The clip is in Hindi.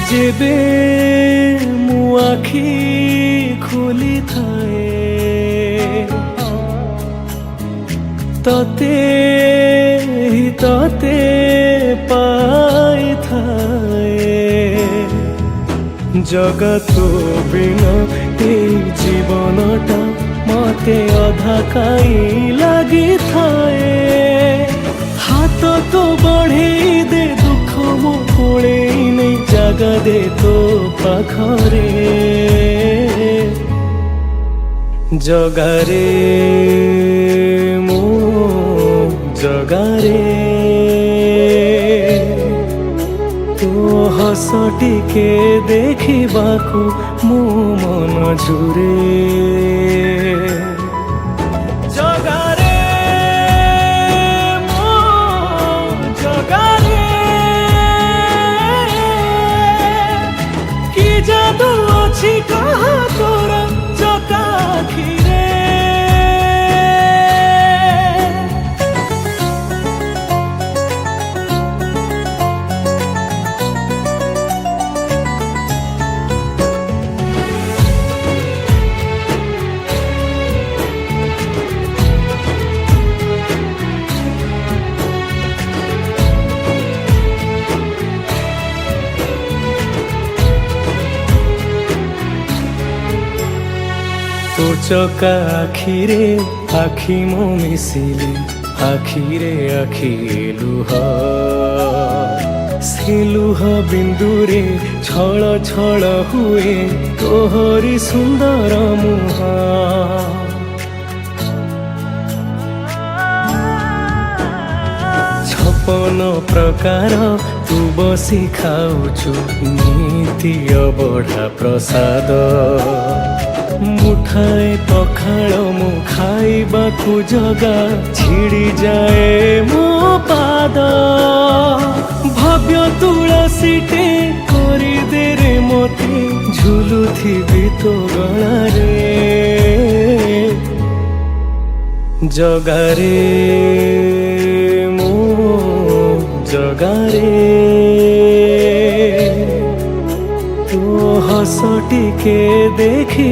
जेबे मु आखि खोली थाए तते तते पाई थाए जगत बिना ए जीवनटा मते अधा काई लगी थाए हाथ तो बढ़े दे दुख मो कोले नहीं जगा दे तो पाखरे जगारे मो जगारे तो हस टिके देखिबाकू मो मन झुरे जगारे मो जगारे कि जादू अछि कहा तोरा चका आखिरे तो चका आखिरे आखि मो मिसिले आखिरे आखि लुह से लुह बिंदुरे छल छल हुए तोहरी सुंदर मुह छपन प्रकार तू बसी खाऊछु नीति अबढ़ा प्रसाद मुठाए पखाल मु खाइबाकू जगा छिड़ी जाए मो पाद भव्य तुलसीटे करी दे रे मते झुलुथिबी तो गलारे जगारे मो जगारे तो हस टिके देखी